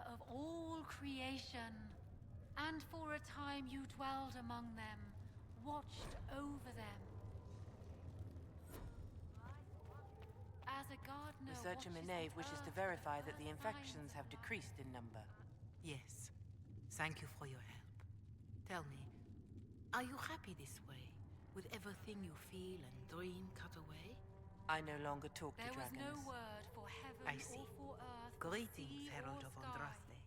maker of all creation. And for a time you dwelled among them, watched over them. As a gardener Researcher Minave wishes to verify that the infections have decreased in number. Yes. Thank you for your help. Tell me, are you happy this way, with everything you feel and dream cut away? I no longer talk to There was dragons. no word for heaven I see. or for earth, Greetings, sea Herald or of sky. Andraste.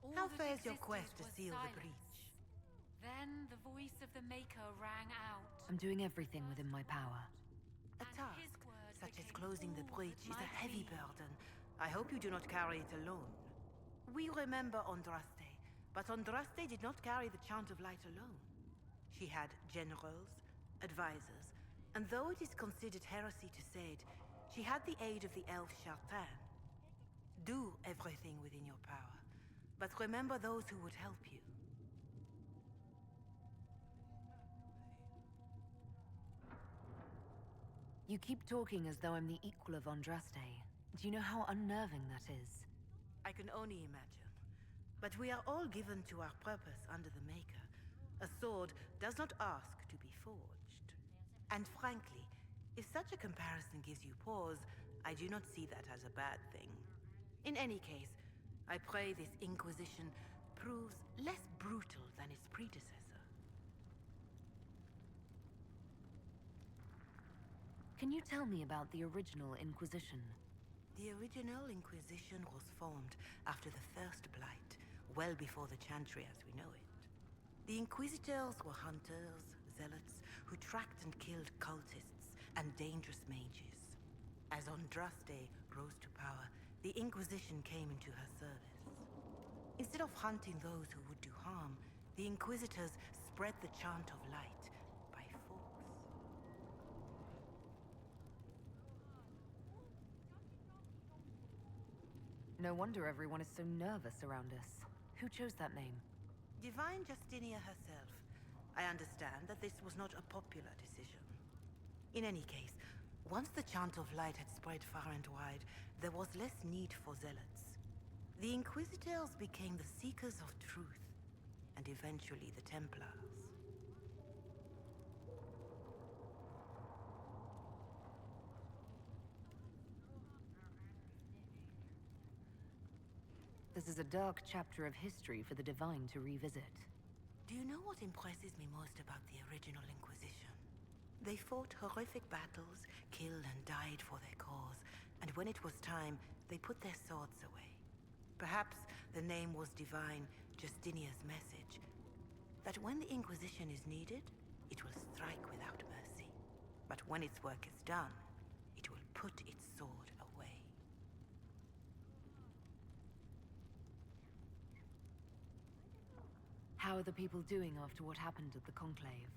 All How that fares your existed quest to was seal silence. the breach? Then the voice of the Maker rang out. I'm doing everything within my power. A And task, his word such as became closing the all breach, that is a might heavy be. burden. I hope you do not carry it alone. We remember Andraste, but Andraste did not carry the Chant of Light alone. She had generals, advisors, and though it is considered heresy to say it, she had the aid of the elf Chartan. Do everything within your power, but remember those who would help you. You keep talking as though I'm the equal of Andraste. Do you know how unnerving that is? I can only imagine. But we are all given to our purpose under the Maker. A sword does not ask to be forged. And frankly, if such a comparison gives you pause, I do not see that as a bad thing. In any case, I pray this Inquisition proves less brutal than its predecessor. Can you tell me about the original Inquisition? The original Inquisition was formed after the First Blight, well before the Chantry as we know it. The Inquisitors were hunters, zealots, who tracked and killed cultists and dangerous mages. As Andraste rose to power, the Inquisition came into her service. Instead of hunting those who would do harm, the Inquisitors spread the Chant of Light by force. No wonder everyone is so nervous around us. Who chose that name? Divine Justinia herself. I understand that this was not a popular decision. In any case, once the Chant of Light had spread far and wide, there was less need for zealots. The Inquisitors became the Seekers of Truth, and eventually the Templars. This is a dark chapter of history for the Divine to revisit. Do you know what impresses me most about the original Inquisition? They fought horrific battles, killed and died for their cause, and when it was time, they put their swords away. Perhaps the name was Divine Justinia's message, that when the Inquisition is needed, it will strike without mercy. But when its work is done, it will put its sword away. How are the people doing after what happened at the Conclave?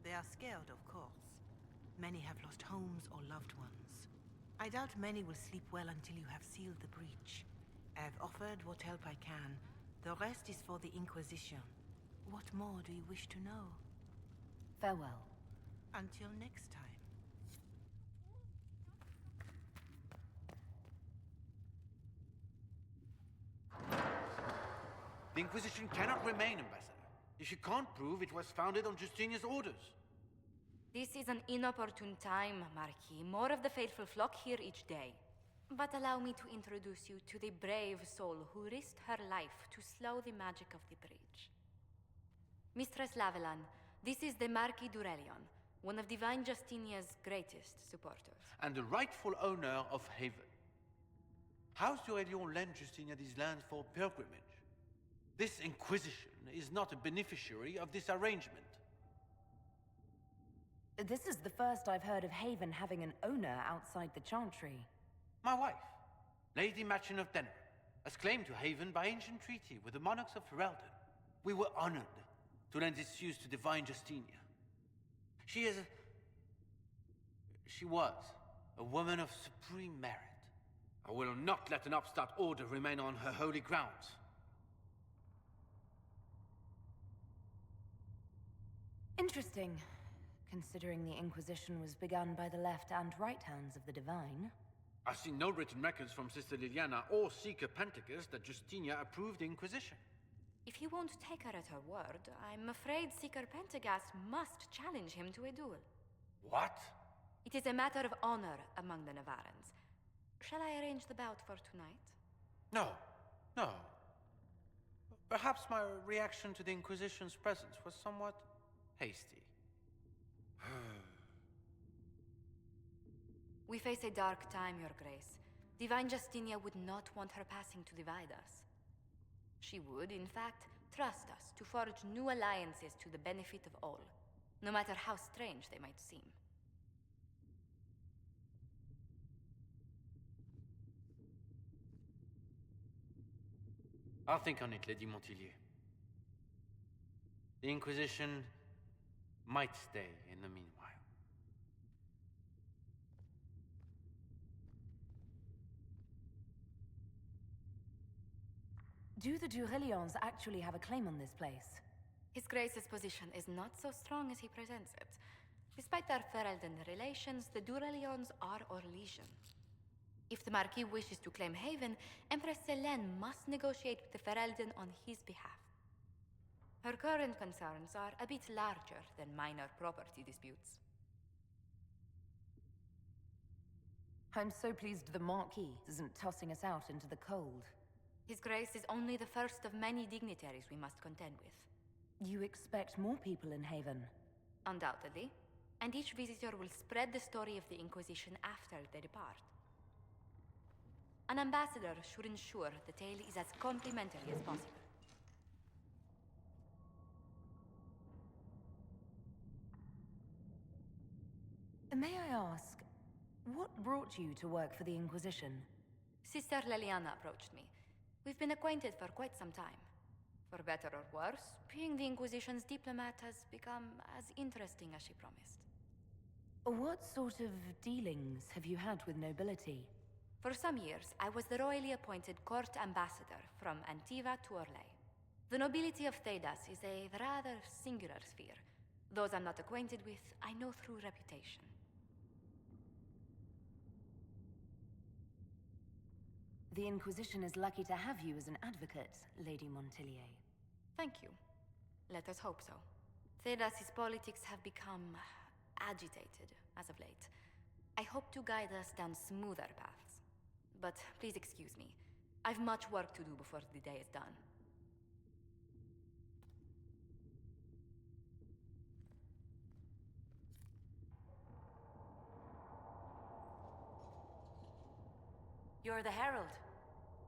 They are scared, of course. Many have lost homes or loved ones. I doubt many will sleep well until you have sealed the breach. I have offered what help I can. The rest is for the Inquisition. What more do you wish to know? Farewell. Until next time. The Inquisition cannot remain, Ambassador, if you can't prove it was founded on Justinia's orders. This is an inopportune time, Marquis. More of the faithful flock here each day. But allow me to introduce you to the brave soul who risked her life to slow the magic of the breach. Mistress Lavelan, this is the Marquis Durelion, one of Divine Justinia's greatest supporters. And the rightful owner of Haven. House Durelion lent Justinia these lands for pilgrimage. This Inquisition is not a beneficiary of this arrangement. This is the first I've heard of Haven having an owner outside the Chantry. My wife, Lady Machin of Denner, has claimed to Haven by ancient treaty with the monarchs of Ferelden. We were honored to lend its use to Divine Justinia. She was a woman of supreme merit. I will not let an upstart order remain on her holy grounds. Interesting, considering the Inquisition was begun by the left and right hands of the Divine. I've seen no written records from Sister Liliana or Seeker Pentacus that Justinia approved the Inquisition. If you won't take her at her word, I'm afraid Seeker Pentagast must challenge him to a duel. What? It is a matter of honor among the Navarans. Shall I arrange the bout for tonight? No, no. Perhaps my reaction to the Inquisition's presence was somewhat hasty. We face a dark time, Your Grace. Divine Justinia would not want her passing to divide us. She would, in fact, trust us to forge new alliances to the benefit of all, no matter how strange they might seem. I'll think on it, Lady Montillier. The Inquisition might stay in the meanwhile. Do the Durelions actually have a claim on this place? His Grace's position is not so strong as he presents it. Despite their Ferelden relations, the Durelions are Orlesian. If the Marquis wishes to claim Haven, Empress Selene must negotiate with the Ferelden on his behalf. Her current concerns are a bit larger than minor property disputes. I'm so pleased the Marquis isn't tossing us out into the cold. His Grace is only the first of many dignitaries we must contend with. You expect more people in Haven? Undoubtedly. And each visitor will spread the story of the Inquisition after they depart. An ambassador should ensure the tale is as complimentary as possible. May I ask, what brought you to work for the Inquisition? Sister Liliana approached me. We've been acquainted for quite some time. For better or worse, being the Inquisition's diplomat has become as interesting as she promised. What sort of dealings have you had with nobility? For some years, I was the royally appointed court ambassador from Antiva to Orlais. The nobility of Thedas is a rather singular sphere. Those I'm not acquainted with, I know through reputation. The Inquisition is lucky to have you as an advocate, Lady Montillier. Thank you. Let us hope so. Thedas' politics have become agitated as of late. I hope to guide us down smoother paths. But please excuse me. I've much work to do before the day is done. You're the Herald.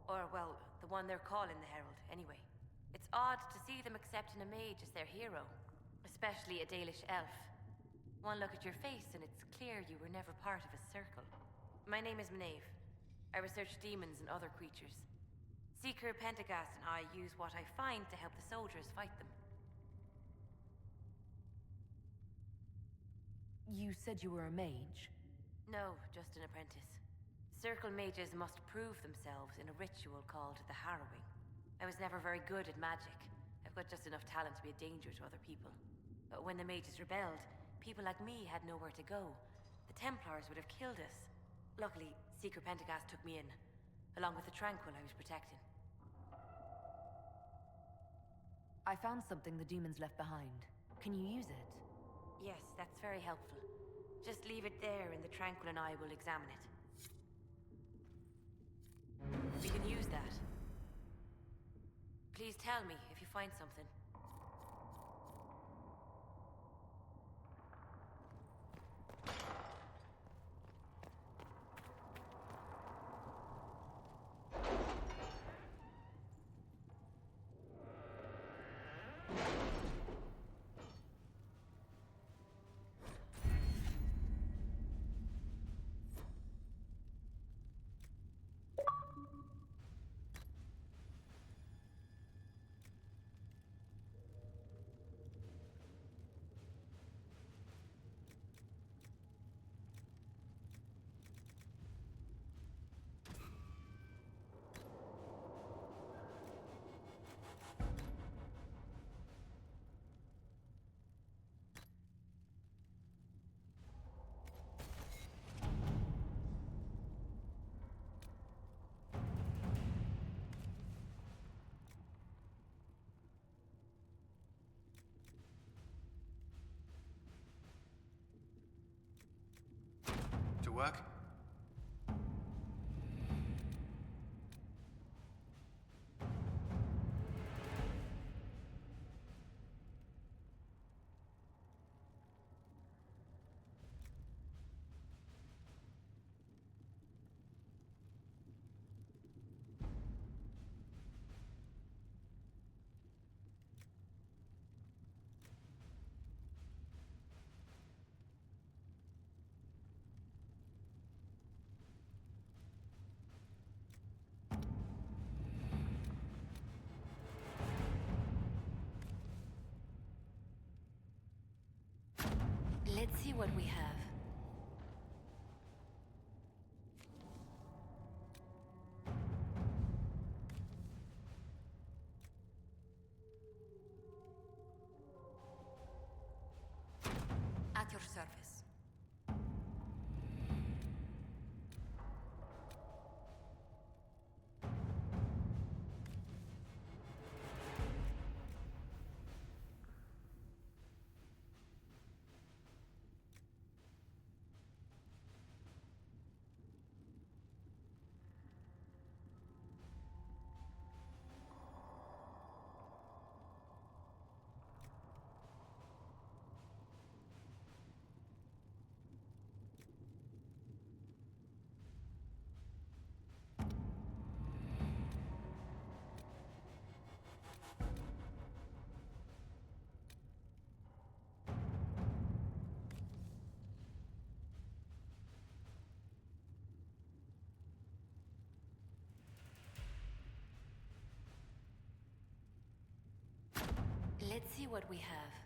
Or, well, the one they're calling the Herald, anyway. It's odd to see them accepting a mage as their hero, especially a Dalish elf. One look at your face and it's clear you were never part of a circle. My name is Maeve. I research demons and other creatures. Seeker Pentagast and I use what I find to help the soldiers fight them. You said you were a mage? No, just an apprentice. Circle mages must prove themselves in a ritual called the Harrowing. I was never very good at magic. I've got just enough talent to be a danger to other people. But when the mages rebelled, people like me had nowhere to go. The Templars would have killed us. Luckily, Seeker Pentagast took me in, along with the Tranquil I was protecting. I found something the demons left behind. Can you use it? Yes, that's very helpful. Just leave it there and the Tranquil and I will examine it. We can use that. Please tell me if you find something. work? Let's see what we have. At your service. Let's see what we have.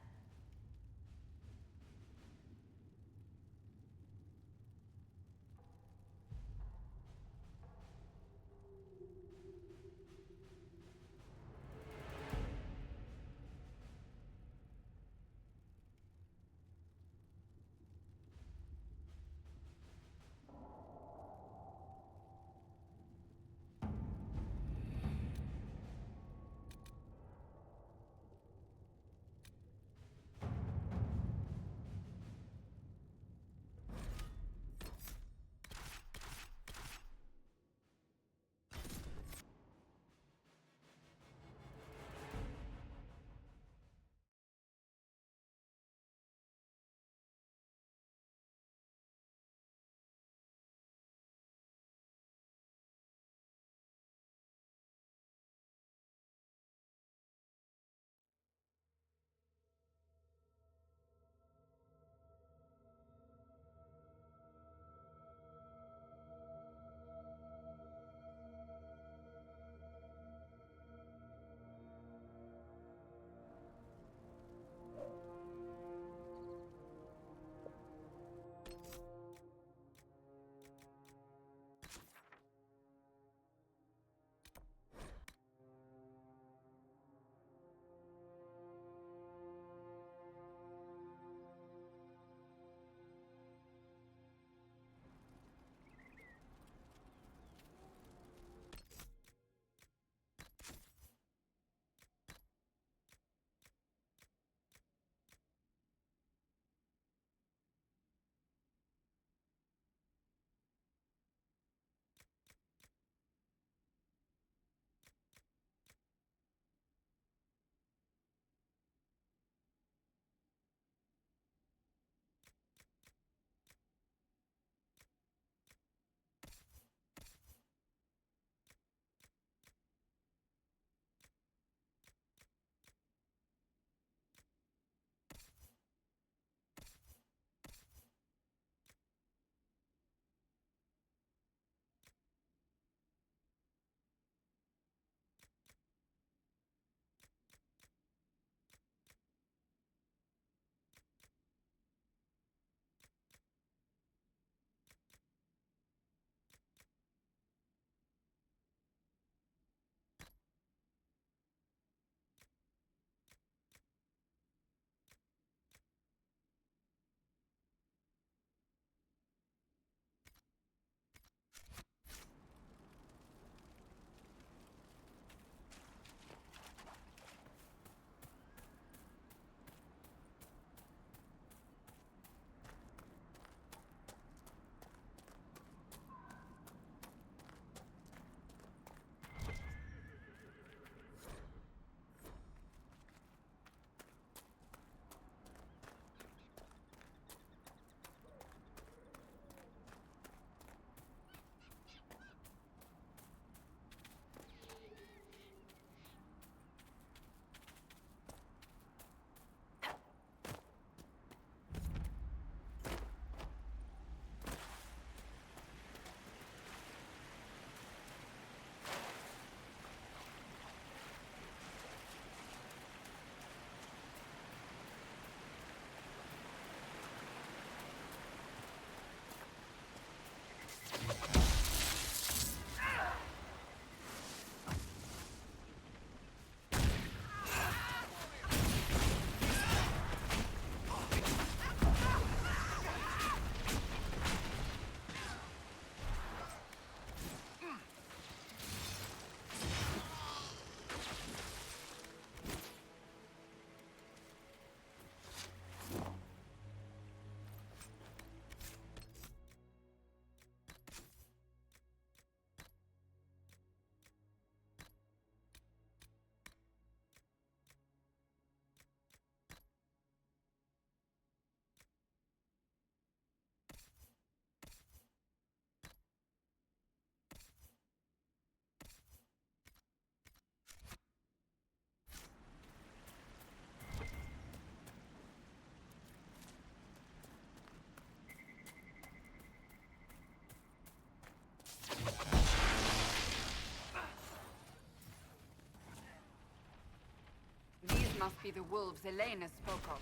must be the wolves Elena spoke of.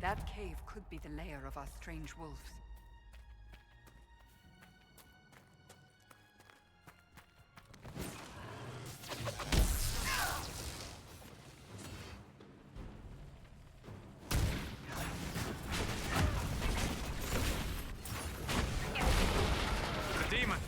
That cave could be the lair of our strange wolves. The demon!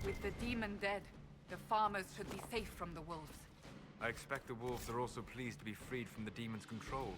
With the demon dead, the farmers should be safe from the wolves. I expect the wolves are also pleased to be freed from the demon's control.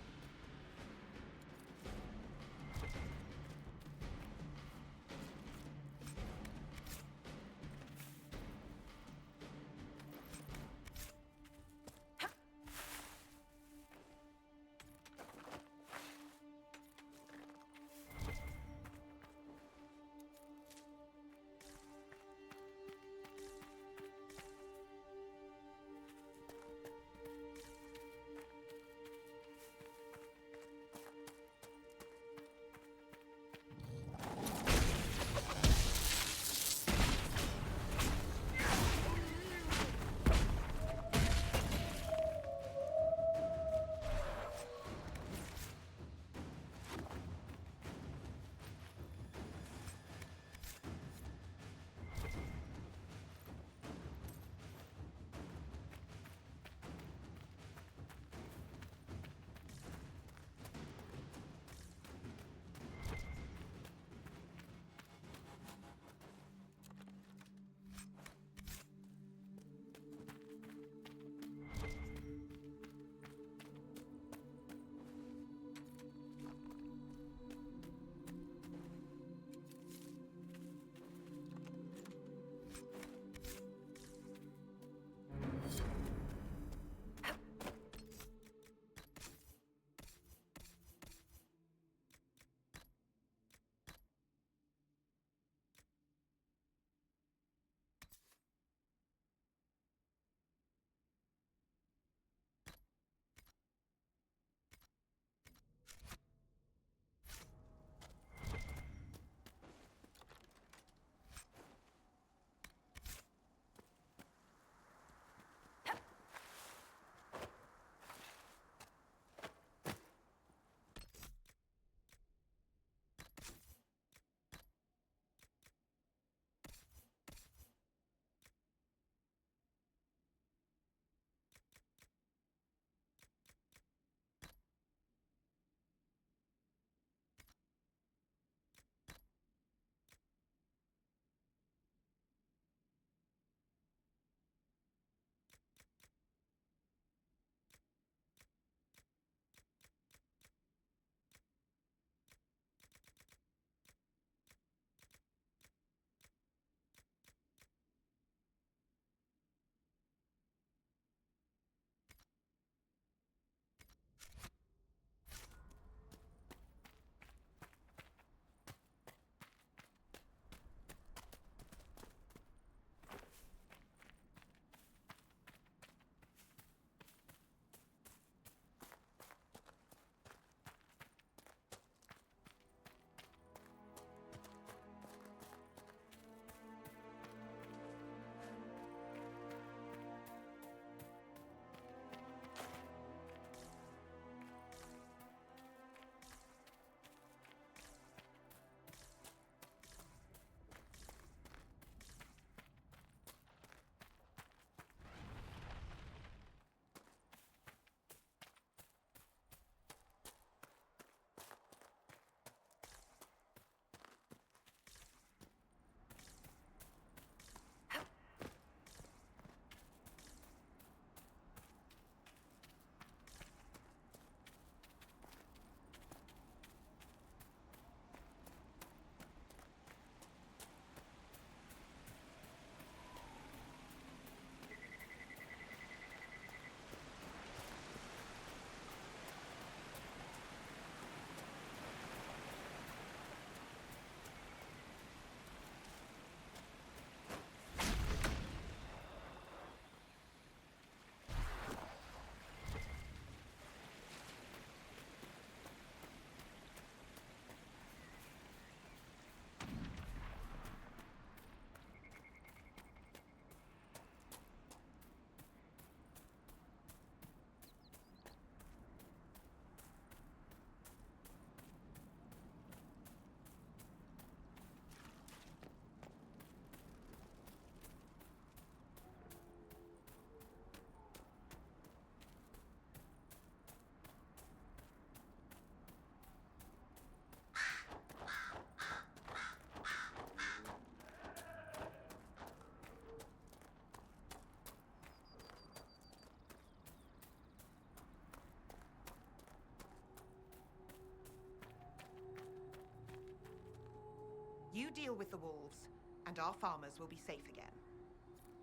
You deal with the wolves, and our farmers will be safe again.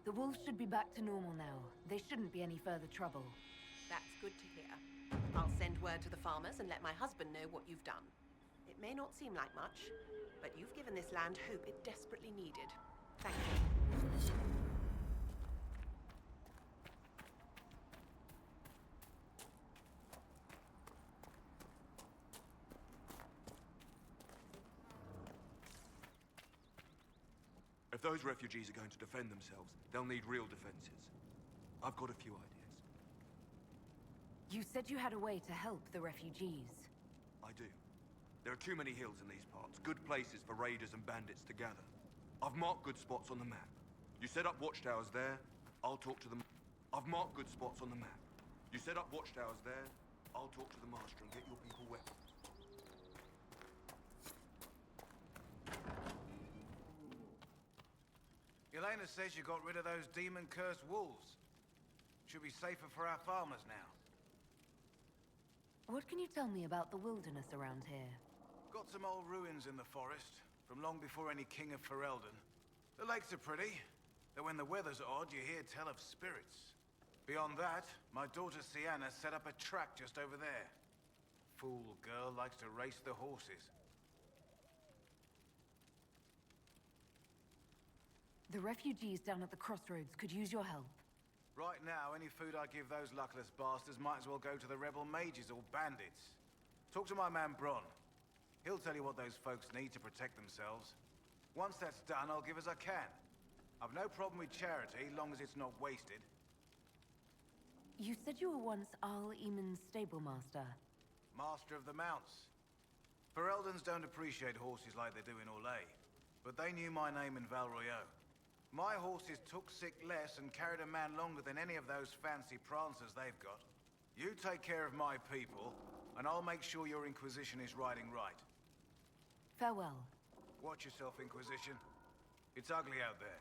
The wolves should be back to normal now. They shouldn't be any further trouble. That's good to hear. I'll send word to the farmers and let my husband know what you've done. It may not seem like much, but you've given this land hope it desperately needed. Thank you. If those refugees are going to defend themselves, they'll need real defenses. I've got a few ideas. You said you had a way to help the refugees. I do. There are too many hills in these parts, good places for raiders and bandits to gather. I've marked good spots on the map. You set up watchtowers there, I'll talk to them. I've marked good spots on the map. You set up watchtowers there, I'll talk to the master and get your people weapons. Elena says you got rid of those demon-cursed wolves. Should be safer for our farmers now. What can you tell me about the wilderness around here? Got some old ruins in the forest, from long before any king of Ferelden. The lakes are pretty, though when the weather's odd, you hear tell of spirits. Beyond that, my daughter Sienna set up a track just over there. Fool girl likes to race the horses. The refugees down at the crossroads could use your help. Right now, any food I give those luckless bastards might as well go to the rebel mages or bandits. Talk to my man Bronn. He'll tell you what those folks need to protect themselves. Once that's done, I'll give as I can. I've no problem with charity, long as it's not wasted. You said you were once Al Eamon's stablemaster. Master of the mounts. Fereldans don't appreciate horses like they do in Orlais, but they knew my name in Val Royeaux. My horses took sick less and carried a man longer than any of those fancy prancers they've got. You take care of my people, and I'll make sure your Inquisition is riding right. Farewell. Watch yourself, Inquisition. It's ugly out there.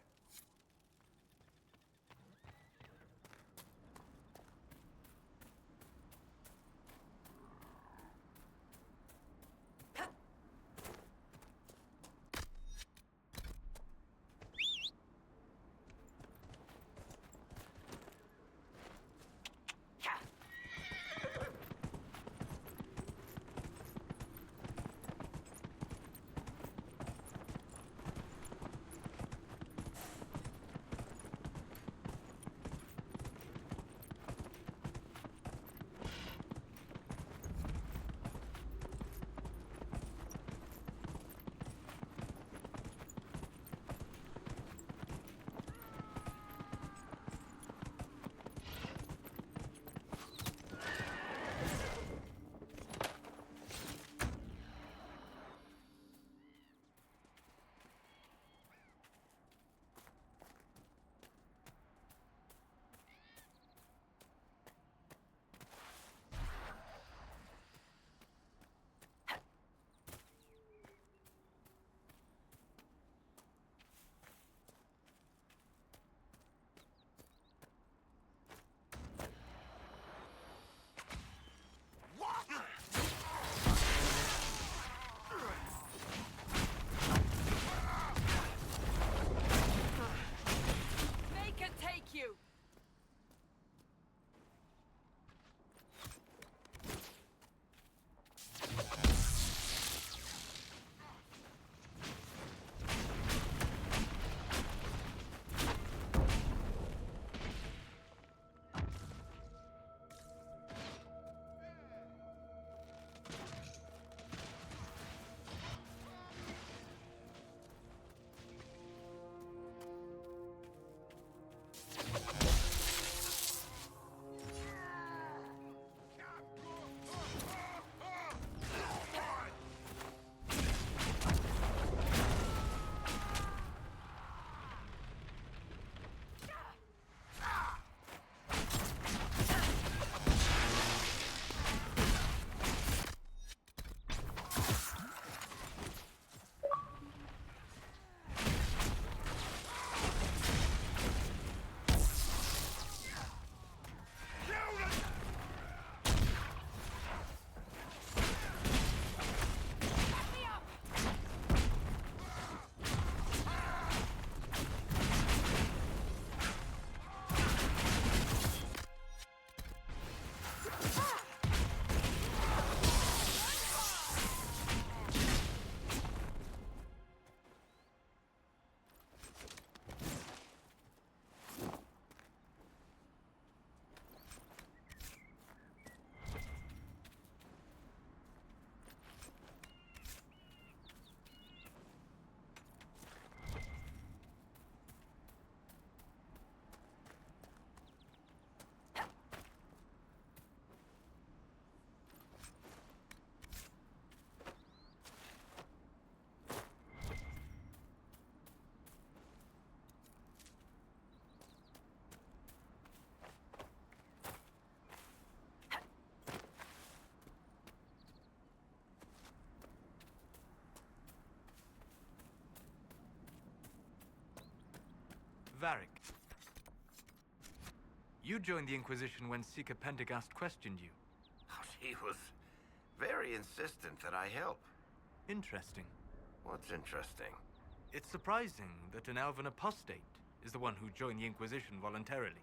Varric. You joined the Inquisition when Silka Pendergast questioned you. She was very insistent that I help. Interesting. What's interesting? It's surprising that an elven apostate is the one who joined the Inquisition voluntarily.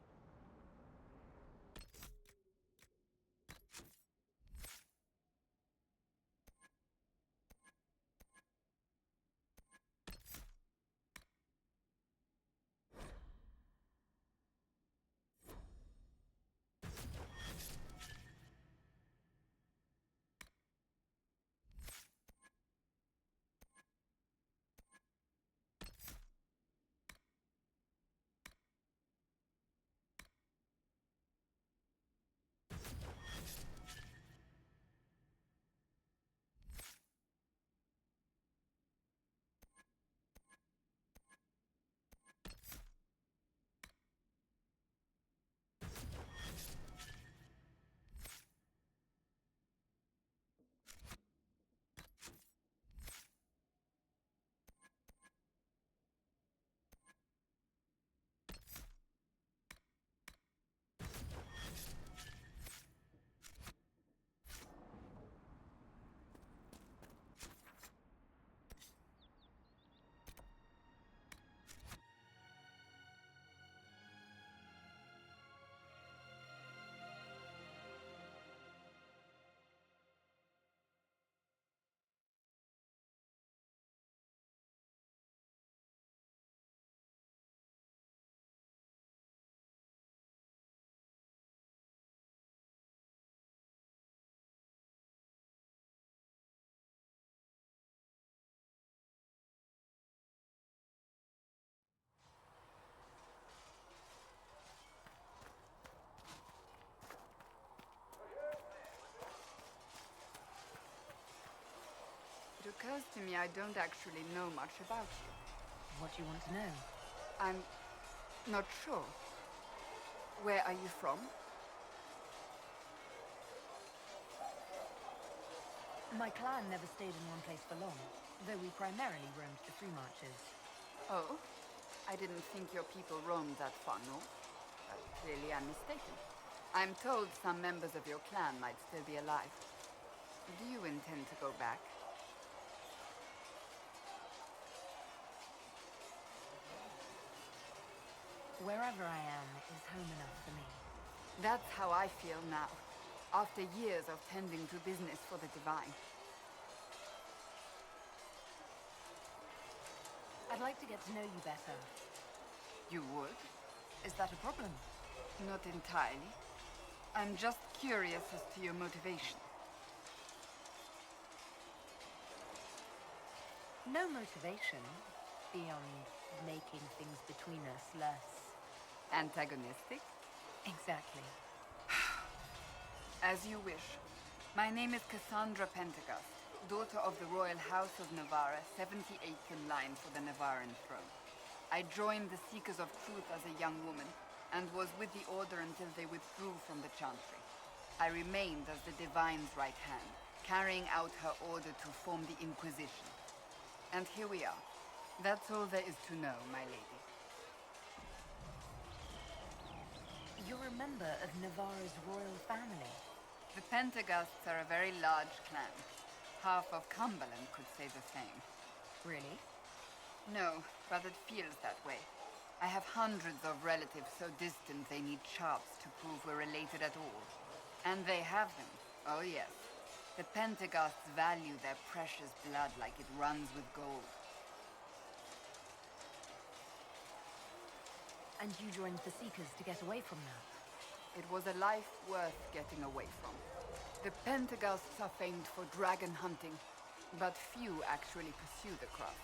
It occurs to me I don't actually know much about you. What do you want to know? I'm not sure. Where are you from? My clan never stayed in one place for long, though we primarily roamed the free marches. Oh? I didn't think your people roamed that far north. But clearly I'm mistaken. I'm told some members of your clan might still be alive. Do you intend to go back? Wherever I am is home enough for me. That's how I feel now, after years of tending to business for the Divine. I'd like to get to know you better. You would? Is that a problem? Not entirely. I'm just curious as to your motivation. No motivation, beyond making things between us less... Antagonistic? Exactly. As you wish. My name is Cassandra Pendergast, daughter of the Royal House of Navarra, 78th in line for the Navarran throne. I joined the Seekers of Truth as a young woman, and was with the Order until they withdrew from the Chantry. I remained as the Divine's right hand, carrying out her order to form the Inquisition. And here we are. That's all there is to know, my lady. You're a member of Navarra's royal family. The Pendergasts are a very large clan. Half of Cumberland could say the same. Really? No, but it feels that way. I have hundreds of relatives so distant they need charts to prove we're related at all. And they have them. Oh yes. The Pendergasts value their precious blood like it runs with gold. And you joined the Seekers to get away from that? It was a life worth getting away from. The Pendergasts are famed for dragon hunting, but few actually pursue the craft.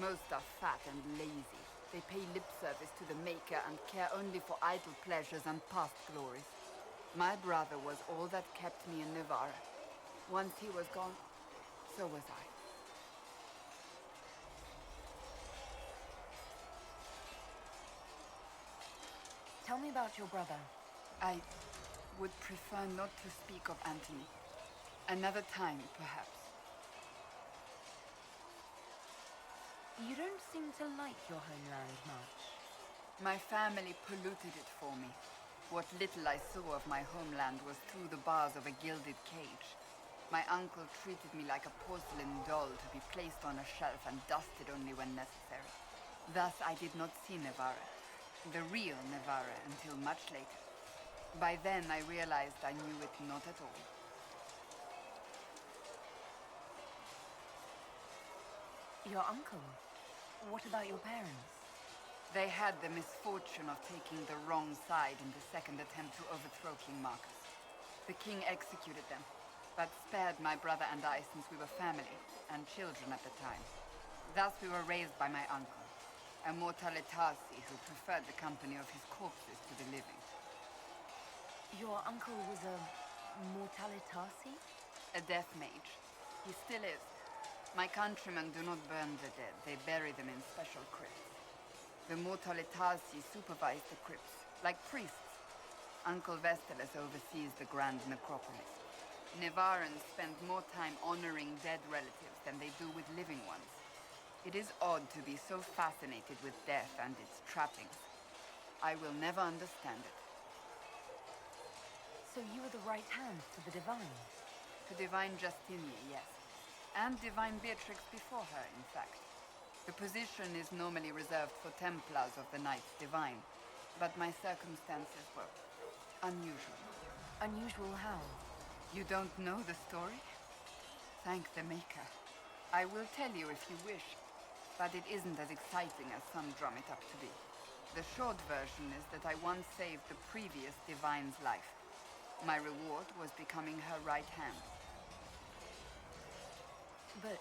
Most are fat and lazy. They pay lip service to the Maker and care only for idle pleasures and past glories. My brother was all that kept me in Navarra. Once he was gone, so was I. Tell me about your brother. I would prefer not to speak of Anthony. Another time, perhaps. You don't seem to like your homeland much. My family polluted it for me. What little I saw of my homeland was through the bars of a gilded cage. My uncle treated me like a porcelain doll to be placed on a shelf and dusted only when necessary. Thus, I did not see Nevarra, the real Nevarra, until much later. By then, I realized I knew it not at all. Your uncle? What about your parents? They had the misfortune of taking the wrong side in the second attempt to overthrow King Marcus. The king executed them, but spared my brother and I since we were family and children at the time. Thus we were raised by my uncle, a Mortalitasi who preferred the company of his corpses to the living. Your uncle was a Mortalitasi? A death mage. He still is. My countrymen do not burn the dead, they bury them in special crypts. The Mortalitasi supervise the crypts, like priests. Uncle Vestalis oversees the grand necropolis. Nevarans spend more time honoring dead relatives than they do with living ones. It is odd to be so fascinated with death and its trappings. I will never understand it. So you were the right hand to the Divine? To Divine Justinia, yes. And Divine Beatrix before her, in fact. The position is normally reserved for Templars of the Knights Divine, but my circumstances were unusual. Unusual how? You don't know the story? Thank the Maker. I will tell you if you wish, but it isn't as exciting as some drum it up to be. The short version is that I once saved the previous Divine's life. My reward was becoming her right hand. But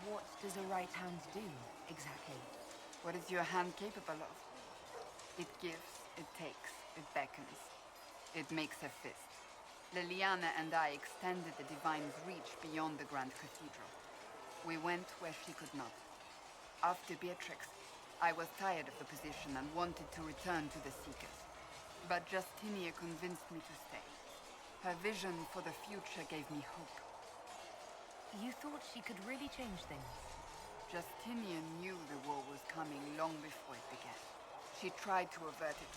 what does a right hand do, exactly? What is your hand capable of? It gives, it takes, it beckons. It makes a fist. Liliana and I extended the Divine's reach beyond the Grand Cathedral. We went where she could not. After Beatrix, I was tired of the position and wanted to return to the Seekers. But Justinia convinced me to stay. Her vision for the future gave me hope. You thought she could really change things? Justinian knew the war was coming long before it began. She tried to avert it,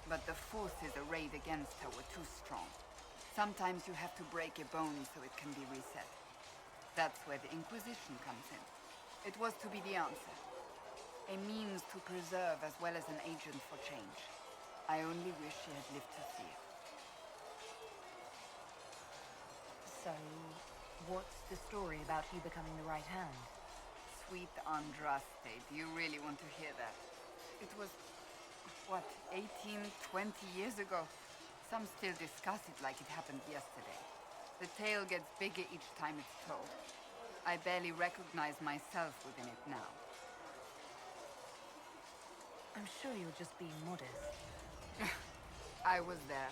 but the forces arrayed against her were too strong. Sometimes you have to break a bone so it can be reset. That's where the Inquisition comes in. It was to be the answer. A means to preserve as well as an agent for change. I only wish she had lived to see it. So, what's the story about you becoming the right hand? Sweet Andraste, do you really want to hear that? It was, what, 18, 20 years ago? Some still discuss it like it happened yesterday. The tale gets bigger each time it's told. I barely recognize myself within it now. I'm sure you're just being modest. I was there.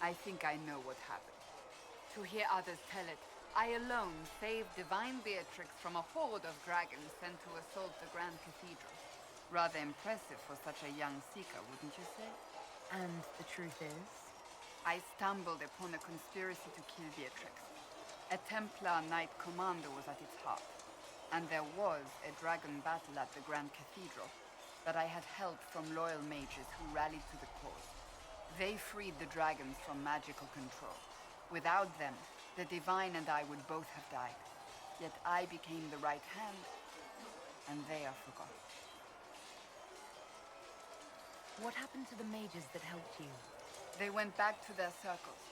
I think I know what happened. To hear others tell it, I alone saved Divine Beatrix from a horde of dragons sent to assault the Grand Cathedral. Rather impressive for such a young seeker, wouldn't you say? And the truth is? I stumbled upon a conspiracy to kill Beatrix. A Templar Knight Commander was at its heart, and there was a dragon battle at the Grand Cathedral, but I had help from loyal mages who rallied to the cause. They freed the dragons from magical control. Without them, the Divine and I would both have died. Yet I became the right hand, and they are forgotten. What happened to the mages that helped you? They went back to their circles,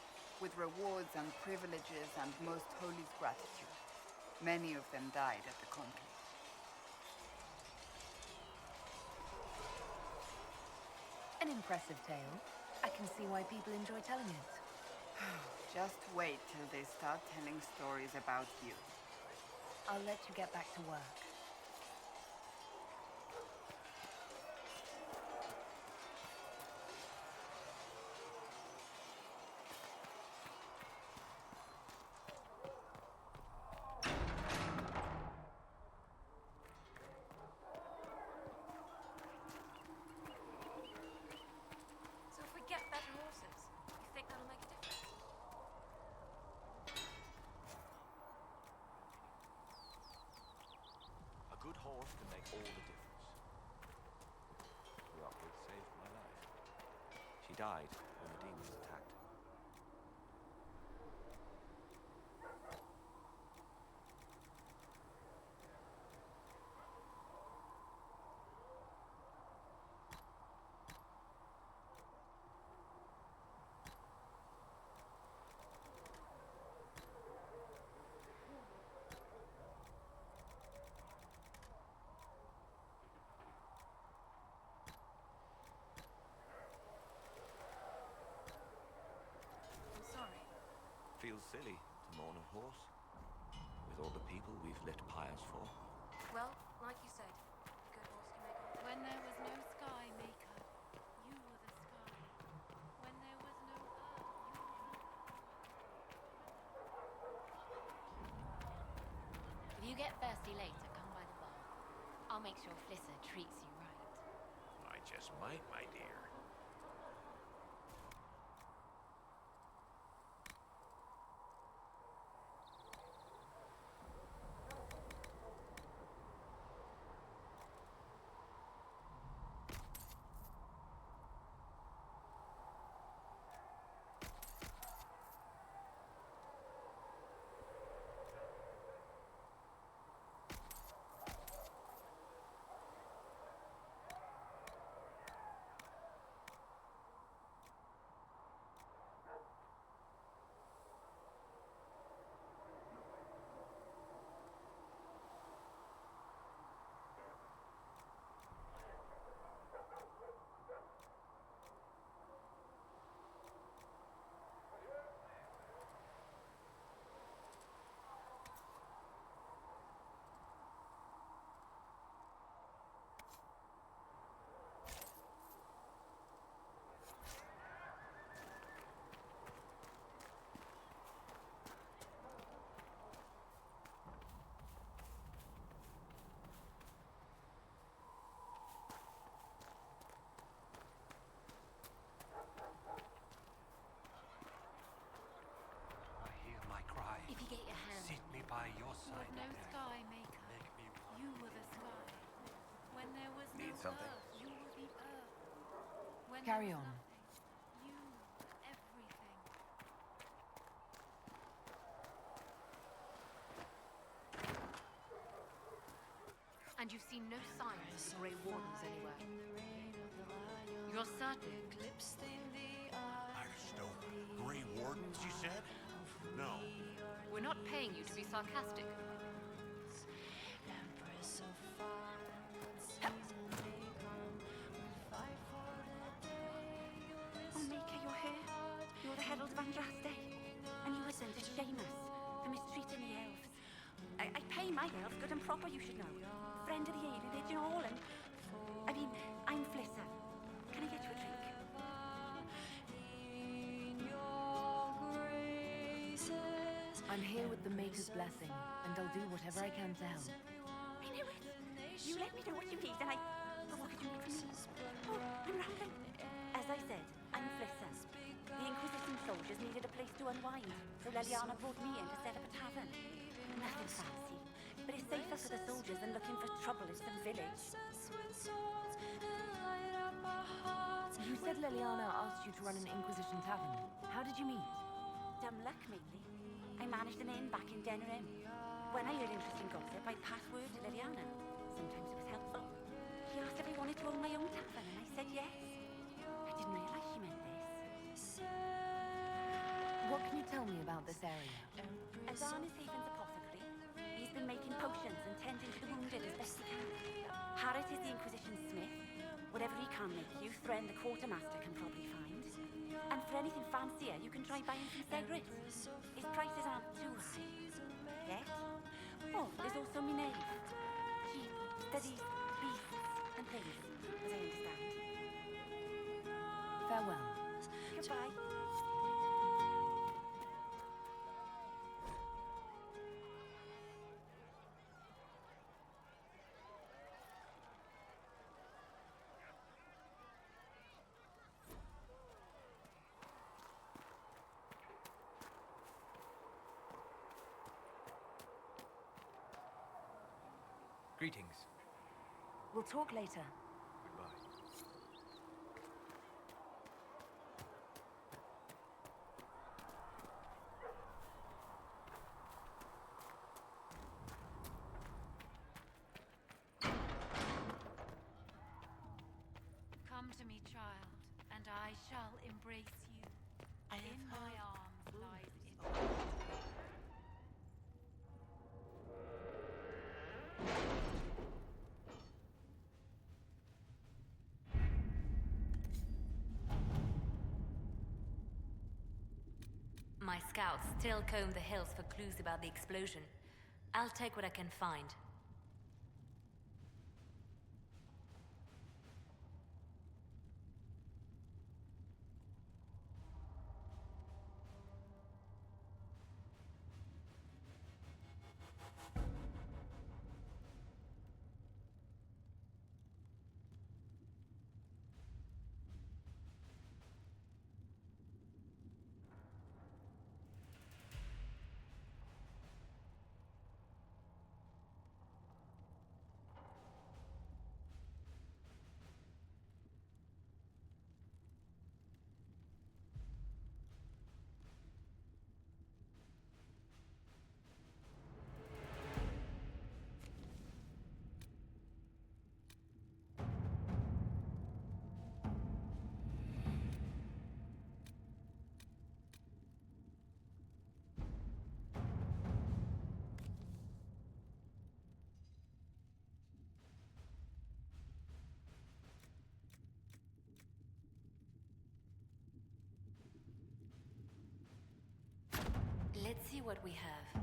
with rewards and privileges and most holy gratitude. Many of them died at the conclave. An impressive tale. I can see why people enjoy telling it. Just wait till they start telling stories about you. I'll let you get back to work. So if we get better horses, you think that'll make a difference? A good horse can make all the difference. We always save She died when the demons attacked. Feels silly to mourn a horse, with all the people we've lit pyres for. Well, like you said, good horse can make a... When there was no sky maker, you were the sky. When there was no earth, you were the... If you get thirsty later, come by the bar. I'll make sure Flissa treats you right. I just might, my dear. If you get your hand Sit me by your side. no sky maker, you were the sky. When there was Need no something? earth, you were the earth. When Carry there was on. nothing, you were everything. And you've seen no signs of the Grey Wardens anywhere. You're certain? Firestone. Grey Wardens, you said? No. We're not paying you to be sarcastic. Oh, Mika, you're here. You're the Herald of Andraste. And you were sent to shame us for mistreating the elves. I pay my elves good and proper, you should know. Friend of the alienage and all, and... I mean, I'm Flissa. Can I get you a drink? I'm here with the Maker's blessing, and I'll do whatever I can to help. I knew it. You let me know what you need, and I... Oh, what could you need from me? Oh, I'm rambling. As I said, I'm Flissa. The Inquisition soldiers needed a place to unwind, so Leliana brought me in to set up a tavern. Nothing fancy, but it's safer for the soldiers than looking for trouble in some village. You said Leliana asked you to run an Inquisition tavern. How did you meet? Dumb luck, mainly. I managed an inn back in Denerim. When I heard interesting gossip, I'd pass word to Leliana. Sometimes it was helpful. She asked if I wanted to own my own tavern, and I said yes. I didn't realize she meant this. What can you tell me about this area? Azan is Haven's apothecary. He's been making potions and tending to the wounded as best he can. Harrit is the Inquisition smith. Whatever he can make you, Thren the quartermaster can probably find. And for anything fancier, you can try buying from Segrit. His prices aren't too high. Yet. Oh, there's also my knave. She studies beasts and things, as I understand. Farewell. Goodbye. Greetings. We'll talk later. Goodbye. child, and I shall embrace you. In my arms lies My scouts still comb the hills for clues about the explosion. I'll take what I can find. Let's see what we have.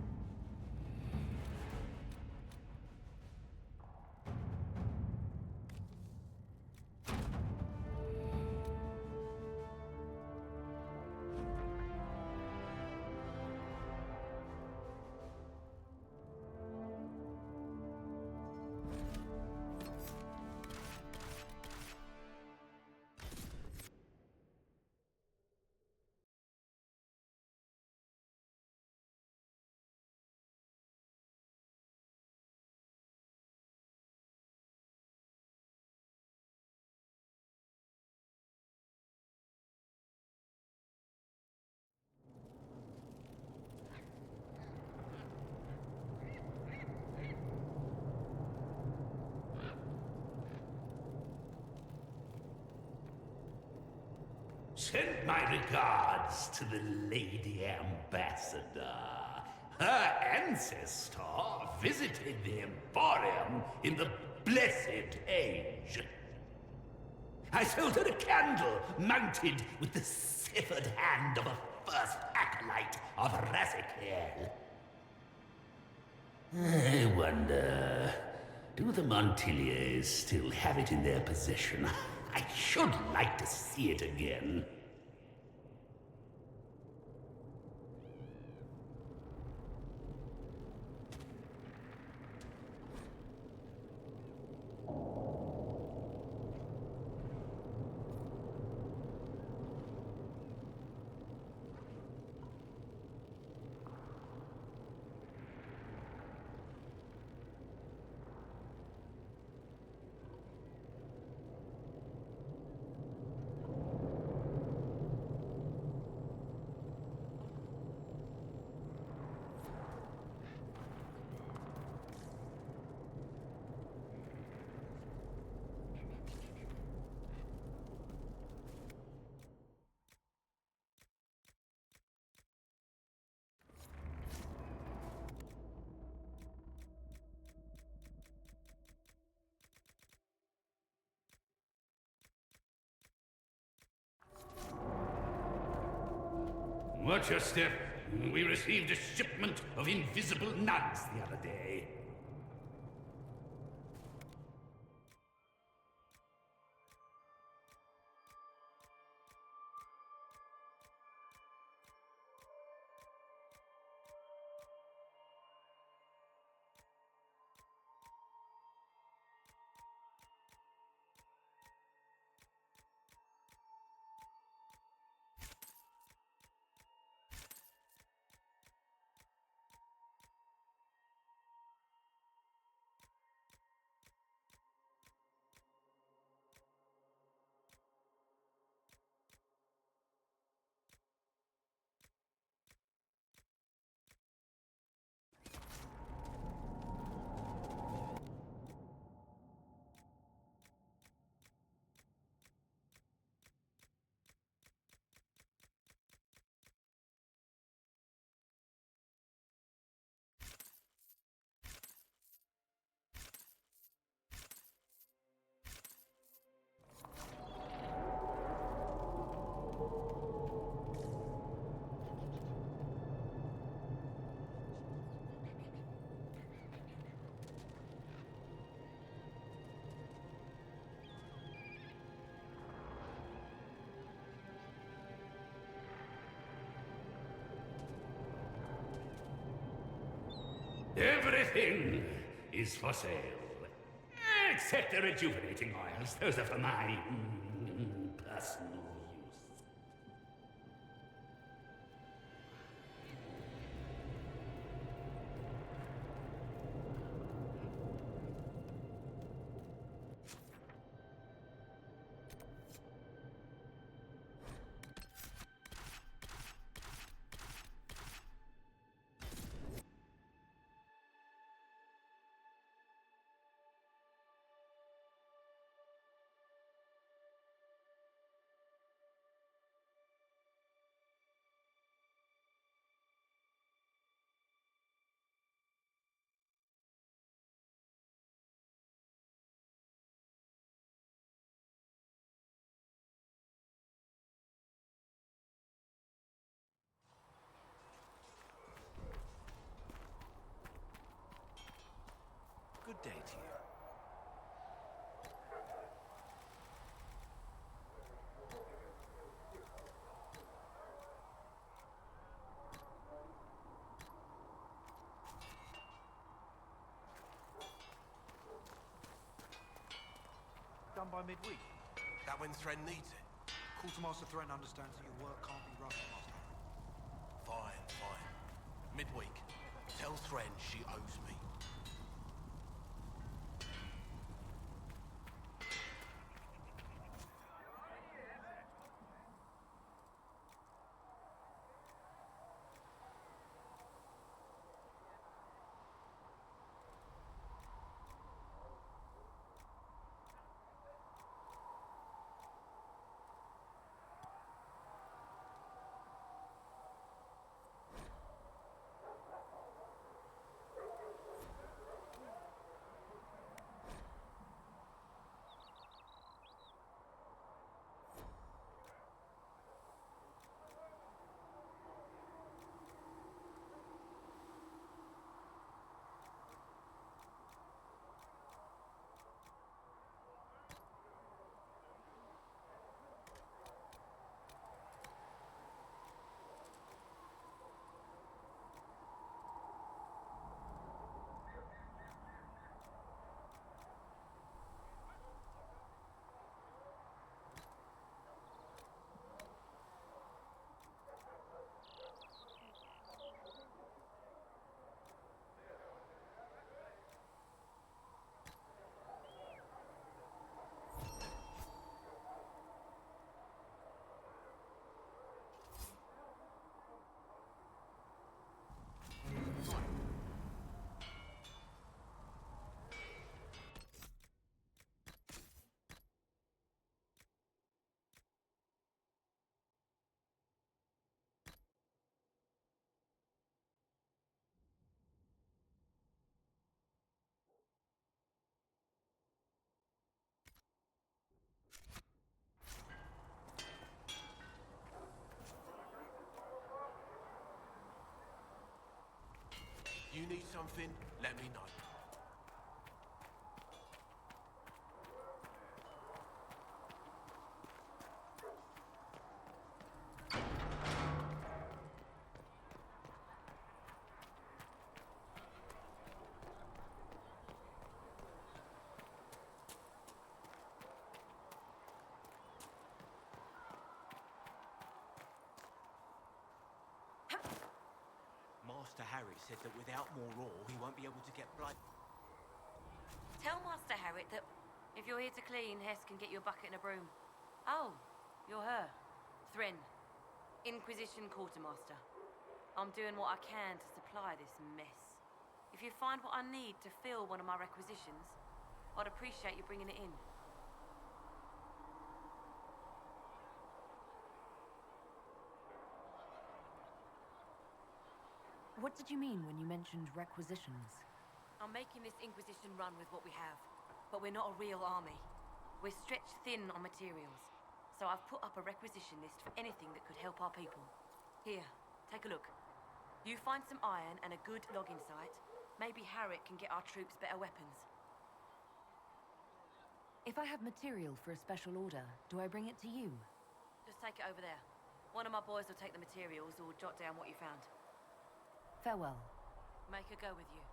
Send my regards to the Lady Ambassador. Her ancestor visited the Emporium in the Blessed Age. I sold her a candle mounted with the severed hand of a first acolyte of Razikel. I wonder, do the Montiliers still have it in their possession? I should like to see it again. Watch your step. We received a shipment of invisible nuns the other day. Everything is for sale. Except the rejuvenating oils. Those are for my personal use. Good day to you. Done by midweek. That when Thren needs it. Quartermaster Thren understands that your work can't be rushed, Master. Fine, fine. Midweek. Tell Thren she owes me. You need something, let me know. Master Harry said that without more ore, he won't be able to get blood. Tell Master Harriet that if you're here to clean, Hess can get you a bucket and a broom. Oh, you're her. Thren. Inquisition Quartermaster. I'm doing what I can to supply this mess. If you find what I need to fill one of my requisitions, I'd appreciate you bringing it in. What did you mean when you mentioned requisitions? I'm making this Inquisition run with what we have, but we're not a real army. We're stretched thin on materials, so I've put up a requisition list for anything that could help our people. Here, take a look. You find some iron and a good logging site, maybe Harriet can get our troops better weapons. If I have material for a special order, do I bring it to you? Just take it over there. One of my boys will take the materials or jot down what you found. Farewell. Make her go with you.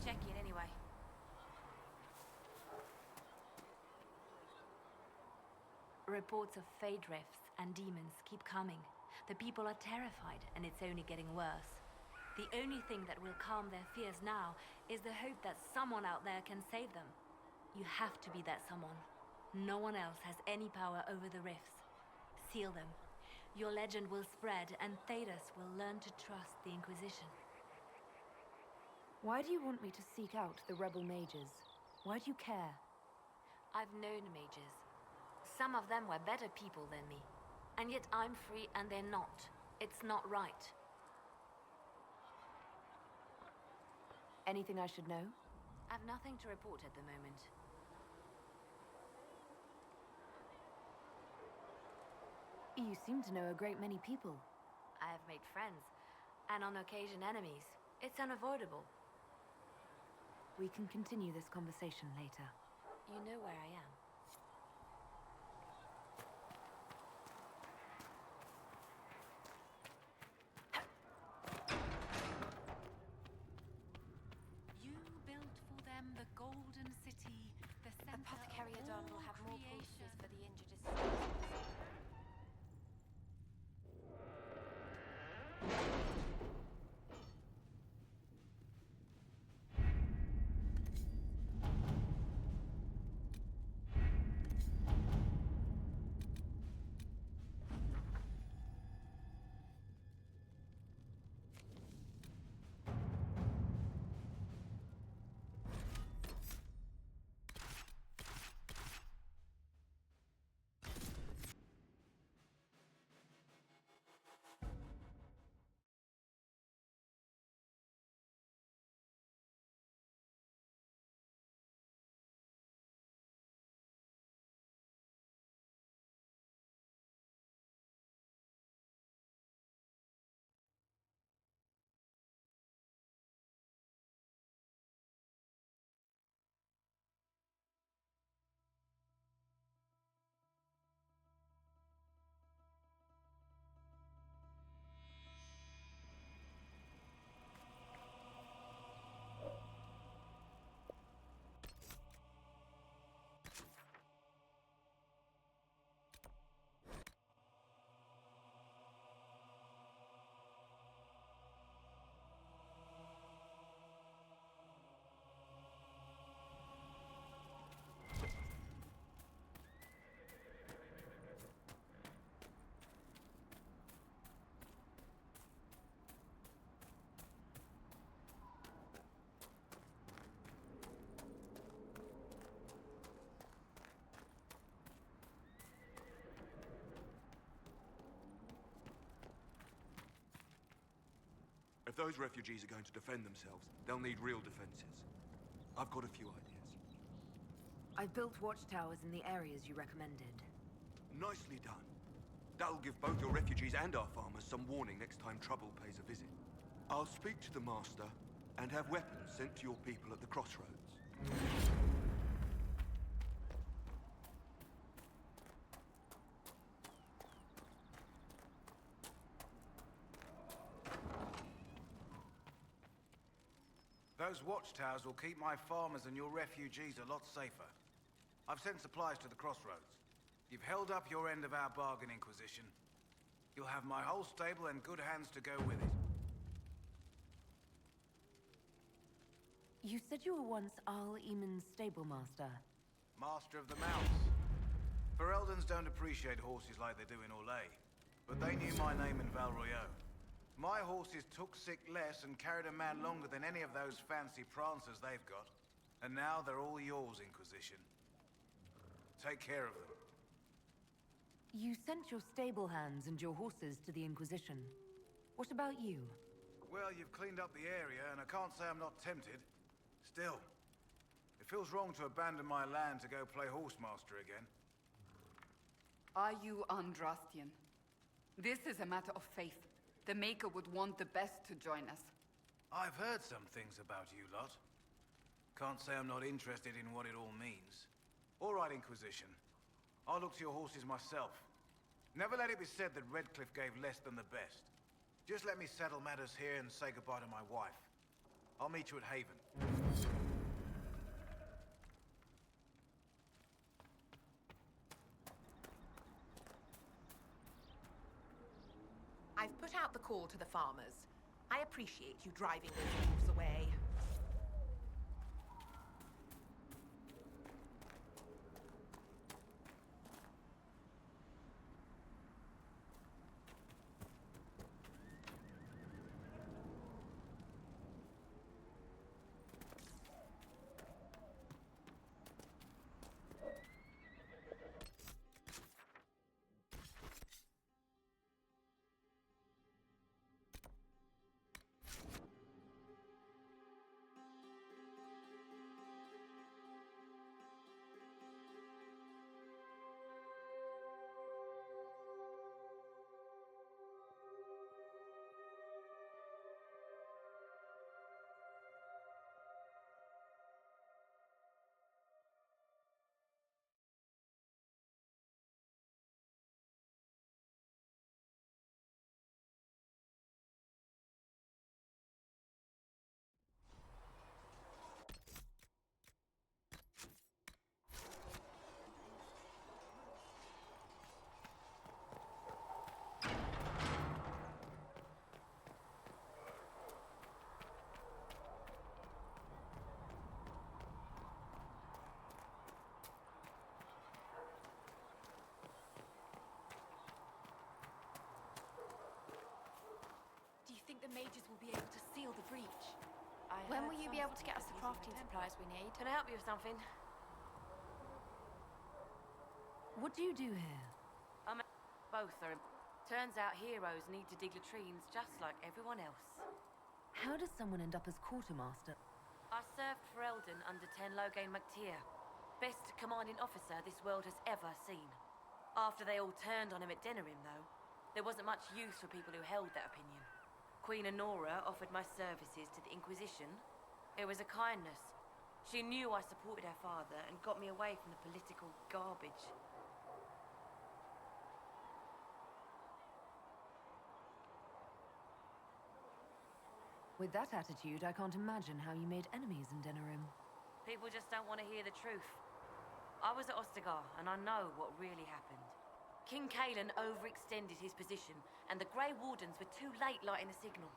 check in anyway. Reports of fade rifts and demons keep coming. The people are terrified, and it's only getting worse. The only thing that will calm their fears now is the hope that someone out there can save them. You have to be that someone. No one else has any power over the rifts. Seal them. Your legend will spread, and Thedas will learn to trust the Inquisition. Why do you want me to seek out the rebel mages? Why do you care? I've known mages. Some of them were better people than me. And yet I'm free and they're not. It's not right. Anything I should know? I've nothing to report at the moment. You seem to know a great many people. I have made friends, and on occasion enemies. It's unavoidable. We can continue this conversation later. You know where I am. You built for them the Golden City, the center Apothecary of Adon all will have more creation. pulses for the injured estate. If those refugees are going to defend themselves, they'll need real defenses. I've got a few ideas. I've built watchtowers in the areas you recommended. Nicely done. That'll give both your refugees and our farmers some warning next time trouble pays a visit. I'll speak to the Master and have weapons sent to your people at the crossroads. Those watchtowers will keep my farmers and your refugees a lot safer. I've sent supplies to the crossroads. You've held up your end of our bargain, Inquisition. You'll have my whole stable and good hands to go with it. You said you were once Al-Eamon's stablemaster. Master of the Mounts. Fereldans don't appreciate horses like they do in Orlais, but they knew my name in Val Royeaux. My horses took sick less and carried a man longer than any of those fancy prancers they've got. And now they're all yours, Inquisition. Take care of them. You sent your stable hands and your horses to the Inquisition. What about you? Well, you've cleaned up the area, and I can't say I'm not tempted. Still, it feels wrong to abandon my land to go play horsemaster again. Are you Andrastian? This is a matter of faith. The Maker would want the best to join us. I've heard some things about you lot. Can't say I'm not interested in what it all means. All right, Inquisition. I'll look to your horses myself. Never let it be said that Redcliffe gave less than the best. Just let me settle matters here and say goodbye to my wife. I'll meet you at Haven. I've put out the call to the farmers. I appreciate you driving those wolves away. Think the mages will be able to seal the breach? When When will you be able to get us the crafting supplies we need? Can I help you with something? What do you do here? Both are. Turns out heroes need to dig latrines just like everyone else. How does someone end up as quartermaster? I served for Eldon under Ten Loghain MacTier. Best commanding officer this world has ever seen. After they all turned on him at Denerim, though, there wasn't much use for people who held that opinion. Queen Honora offered my services to the Inquisition. It was a kindness. She knew I supported her father and got me away from the political garbage. With that attitude, I can't imagine how you made enemies in Denerim. People just don't want to hear the truth. I was at Ostagar, and I know what really happened. King Cailan overextended his position, and the Grey Wardens were too late lighting the signal.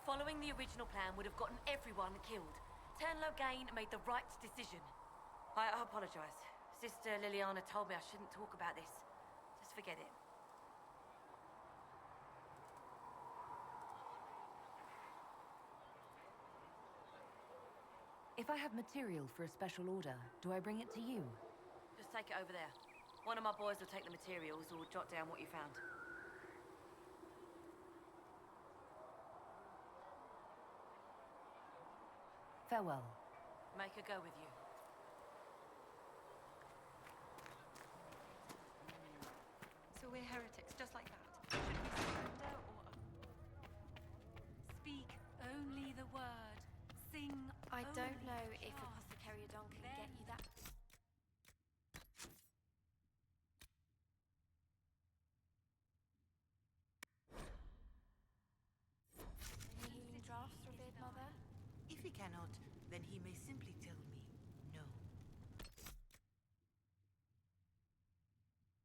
Following the original plan would have gotten everyone killed. Ten Loghain made the right decision. I apologize. Sister Liliana told me I shouldn't talk about this. Just forget it. If I have material for a special order, do I bring it to you? Just take it over there. One of my boys will take the materials or jot down what you found. Farewell. Make her go with you. So we're heretics, just like that. Should we surrender or... Speak only the word. Sing I only don't know the if chant. Apothecary Don can get you that. If he cannot, then he may simply tell me.